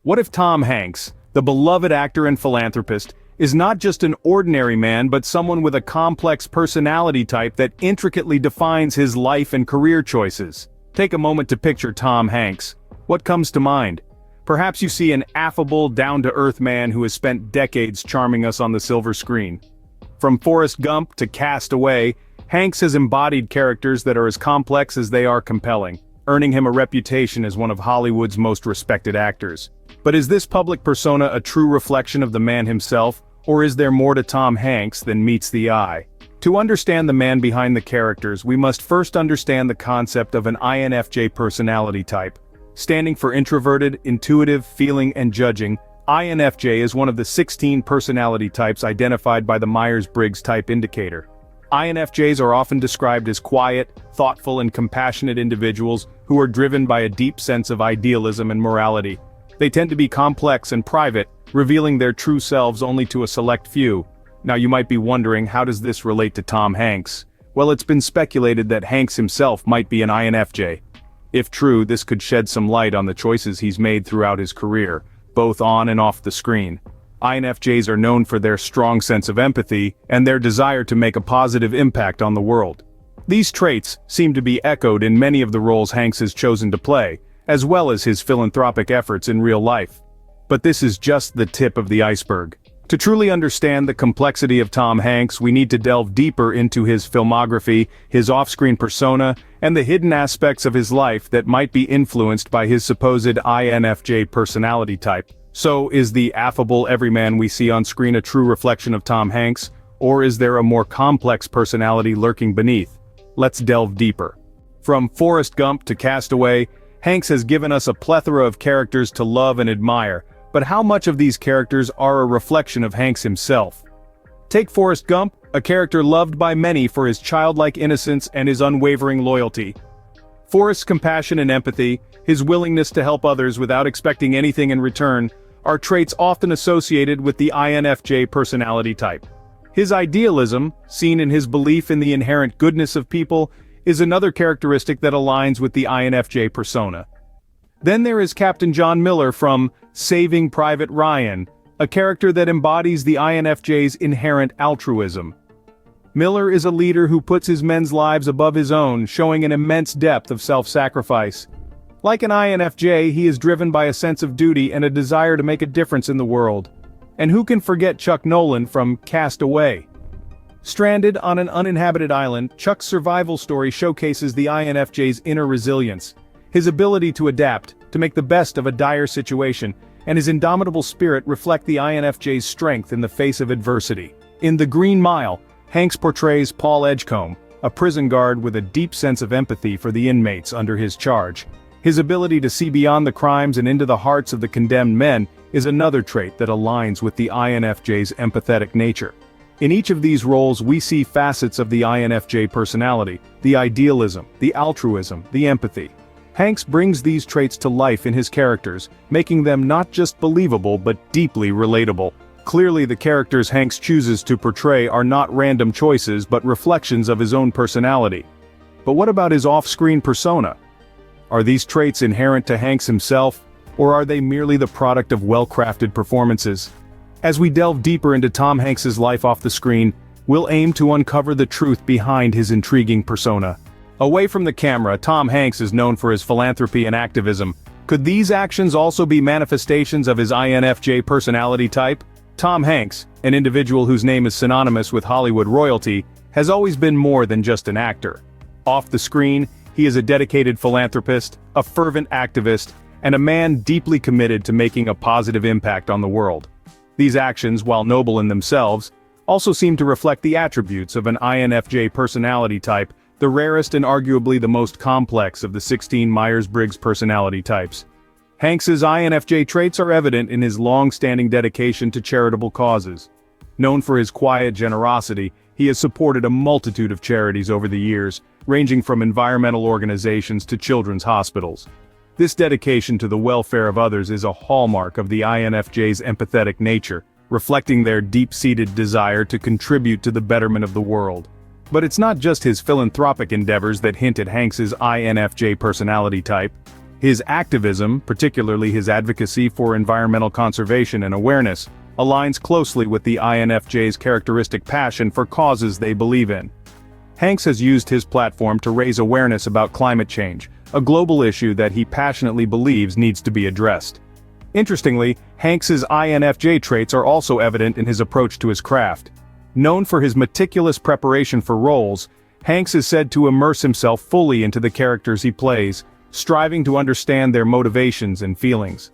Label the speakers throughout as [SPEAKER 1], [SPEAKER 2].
[SPEAKER 1] What if Tom Hanks, the beloved actor and philanthropist, is not just an ordinary man but someone with a complex personality type that intricately defines his life and career choices? Take a moment to picture Tom Hanks. What comes to mind? Perhaps you see an affable, down-to-earth man who has spent decades charming us on the silver screen. From Forrest Gump to Cast Away, Hanks has embodied characters that are as complex as they are compelling, earning him a reputation as one of Hollywood's most respected actors. But is this public persona a true reflection of the man himself, or is there more to Tom Hanks than meets the eye? To understand the man behind the characters, we must first understand the concept of an INFJ personality type. Standing for introverted, intuitive, feeling, and judging, INFJ is one of the 16 personality types identified by the Myers-Briggs Type Indicator. INFJs are often described as quiet, thoughtful, and compassionate individuals who are driven by a deep sense of idealism and morality. They tend to be complex and private, revealing their true selves only to a select few. Now you might be wondering, how does this relate to Tom Hanks? Well, it's been speculated that Hanks himself might be an INFJ. If true, this could shed some light on the choices he's made throughout his career, both on and off the screen. INFJs are known for their strong sense of empathy and their desire to make a positive impact on the world. These traits seem to be echoed in many of the roles Hanks has chosen to play, as well as his philanthropic efforts in real life. But this is just the tip of the iceberg. To truly understand the complexity of Tom Hanks, we need to delve deeper into his filmography, his off-screen persona, and the hidden aspects of his life that might be influenced by his supposed INFJ personality type. So, is the affable everyman we see on screen a true reflection of Tom Hanks, or is there a more complex personality lurking beneath? Let's delve deeper. From Forrest Gump to Cast Away, Hanks has given us a plethora of characters to love and admire, but how much of these characters are a reflection of Hanks himself? Take Forrest Gump, a character loved by many for his childlike innocence and his unwavering loyalty. Forrest's compassion and empathy, his willingness to help others without expecting anything in return, are traits often associated with the INFJ personality type. His idealism, seen in his belief in the inherent goodness of people, is another characteristic that aligns with the INFJ persona. Then there is Captain John Miller from Saving Private Ryan, a character that embodies the INFJ's inherent altruism. Miller is a leader who puts his men's lives above his own, showing an immense depth of self-sacrifice. Like an INFJ, he is driven by a sense of duty and a desire to make a difference in the world. And who can forget Chuck Nolan from Cast Away? Stranded on an uninhabited island, Chuck's survival story showcases the INFJ's inner resilience, his ability to adapt, to make the best of a dire situation, and his indomitable spirit reflect the INFJ's strength in the face of adversity. In The Green Mile, Hanks portrays Paul Edgecombe, a prison guard with a deep sense of empathy for the inmates under his charge. His ability to see beyond the crimes and into the hearts of the condemned men is another trait that aligns with the INFJ's empathetic nature. In each of these roles we see facets of the INFJ personality, the idealism, the altruism, the empathy. Hanks brings these traits to life in his characters, making them not just believable but deeply relatable. Clearly the characters Hanks chooses to portray are not random choices but reflections of his own personality. But what about his off-screen persona? Are these traits inherent to Hanks himself, or are they merely the product of well-crafted performances? As we delve deeper into Tom Hanks's life off the screen, we'll aim to uncover the truth behind his intriguing persona. Away from the camera, Tom Hanks is known for his philanthropy and activism. Could these actions also be manifestations of his INFJ personality type? Tom Hanks, an individual whose name is synonymous with Hollywood royalty, has always been more than just an actor. Off the screen, he is a dedicated philanthropist, a fervent activist, and a man deeply committed to making a positive impact on the world. These actions, while noble in themselves, also seem to reflect the attributes of an INFJ personality type, the rarest and arguably the most complex of the 16 Myers-Briggs personality types. Hanks's INFJ traits are evident in his long-standing dedication to charitable causes. Known for his quiet generosity, he has supported a multitude of charities over the years, ranging from environmental organizations to children's hospitals. This dedication to the welfare of others is a hallmark of the INFJ's empathetic nature, reflecting their deep-seated desire to contribute to the betterment of the world. But it's not just his philanthropic endeavors that hint at Hanks's INFJ personality type. His activism, particularly his advocacy for environmental conservation and awareness, aligns closely with the INFJ's characteristic passion for causes they believe in. Hanks has used his platform to raise awareness about climate change, a global issue that he passionately believes needs to be addressed. Interestingly, Hanks's INFJ traits are also evident in his approach to his craft. Known for his meticulous preparation for roles, Hanks is said to immerse himself fully into the characters he plays, striving to understand their motivations and feelings.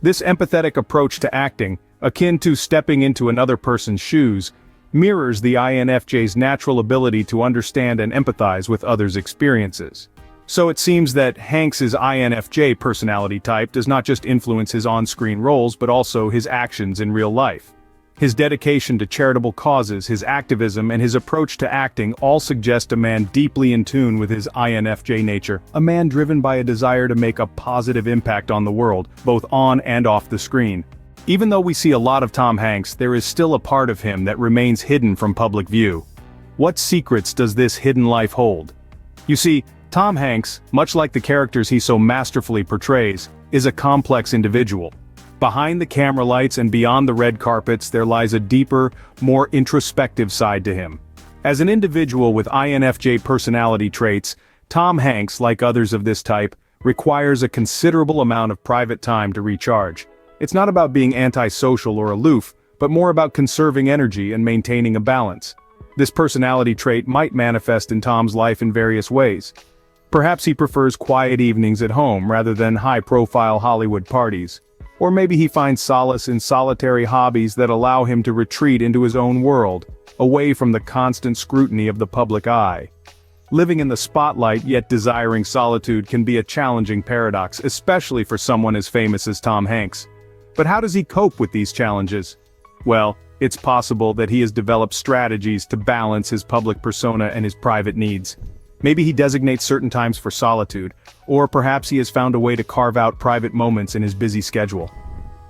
[SPEAKER 1] This empathetic approach to acting, akin to stepping into another person's shoes, mirrors the INFJ's natural ability to understand and empathize with others' experiences. So it seems that Hanks's INFJ personality type does not just influence his on-screen roles but also his actions in real life. His dedication to charitable causes, his activism, and his approach to acting all suggest a man deeply in tune with his INFJ nature, a man driven by a desire to make a positive impact on the world, both on and off the screen. Even though we see a lot of Tom Hanks, there is still a part of him that remains hidden from public view. What secrets does this hidden life hold? You see, Tom Hanks, much like the characters he so masterfully portrays, is a complex individual. Behind the camera lights and beyond the red carpets there lies a deeper, more introspective side to him. As an individual with INFJ personality traits, Tom Hanks, like others of this type, requires a considerable amount of private time to recharge. It's not about being antisocial or aloof, but more about conserving energy and maintaining a balance. This personality trait might manifest in Tom's life in various ways. Perhaps he prefers quiet evenings at home rather than high-profile Hollywood parties. Or maybe he finds solace in solitary hobbies that allow him to retreat into his own world, away from the constant scrutiny of the public eye. Living in the spotlight yet desiring solitude can be a challenging paradox, especially for someone as famous as Tom Hanks. But how does he cope with these challenges? Well, it's possible that he has developed strategies to balance his public persona and his private needs. Maybe he designates certain times for solitude, or perhaps he has found a way to carve out private moments in his busy schedule.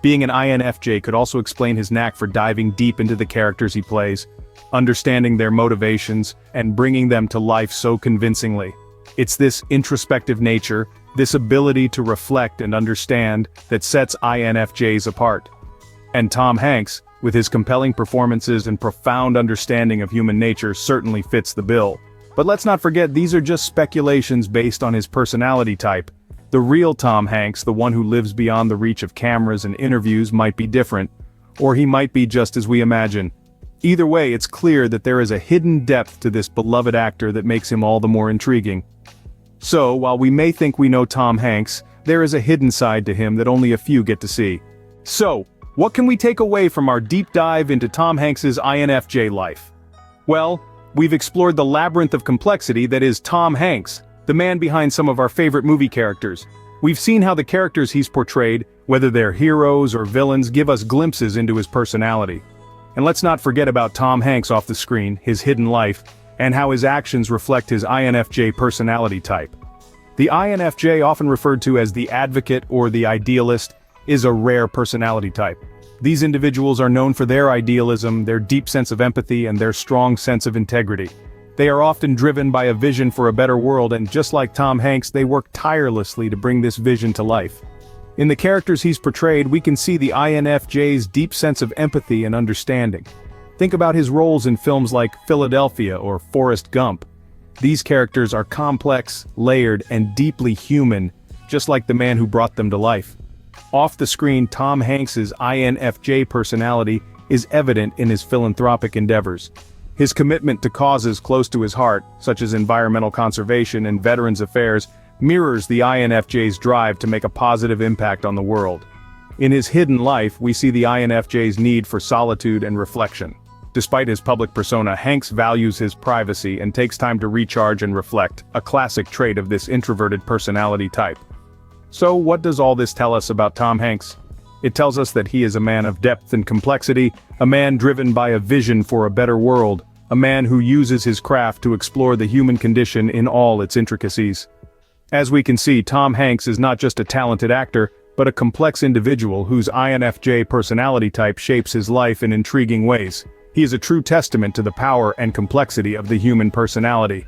[SPEAKER 1] Being an INFJ could also explain his knack for diving deep into the characters he plays, understanding their motivations, and bringing them to life so convincingly. It's this introspective nature, this ability to reflect and understand, that sets INFJs apart. And Tom Hanks, with his compelling performances and profound understanding of human nature, certainly fits the bill. But let's not forget, these are just speculations based on his personality type. The real Tom Hanks, the one who lives beyond the reach of cameras and interviews, might be different. Or he might be just as we imagine. Either way, it's clear that there is a hidden depth to this beloved actor that makes him all the more intriguing. So, while we may think we know Tom Hanks, there is a hidden side to him that only a few get to see. So, what can we take away from our deep dive into Tom Hanks's INFJ life? Well, we've explored the labyrinth of complexity that is Tom Hanks, the man behind some of our favorite movie characters. We've seen how the characters he's portrayed, whether they're heroes or villains, give us glimpses into his personality. And let's not forget about Tom Hanks off the screen, his hidden life, and how his actions reflect his INFJ personality type. The INFJ, often referred to as the advocate or the idealist, is a rare personality type. These individuals are known for their idealism, their deep sense of empathy, and their strong sense of integrity. They are often driven by a vision for a better world, and just like Tom Hanks, they work tirelessly to bring this vision to life. In the characters he's portrayed, we can see the INFJ's deep sense of empathy and understanding. Think about his roles in films like Philadelphia or Forrest Gump. These characters are complex, layered, and deeply human, just like the man who brought them to life. Off the screen, Tom Hanks's INFJ personality is evident in his philanthropic endeavors. His commitment to causes close to his heart, such as environmental conservation and veterans affairs, mirrors the INFJ's drive to make a positive impact on the world. In his hidden life, we see the INFJ's need for solitude and reflection. Despite his public persona, Hanks values his privacy and takes time to recharge and reflect, a classic trait of this introverted personality type. So what does all this tell us about Tom Hanks? It tells us that he is a man of depth and complexity, a man driven by a vision for a better world, a man who uses his craft to explore the human condition in all its intricacies. As we can see, Tom Hanks is not just a talented actor, but a complex individual whose INFJ personality type shapes his life in intriguing ways. He is a true testament to the power and complexity of the human personality.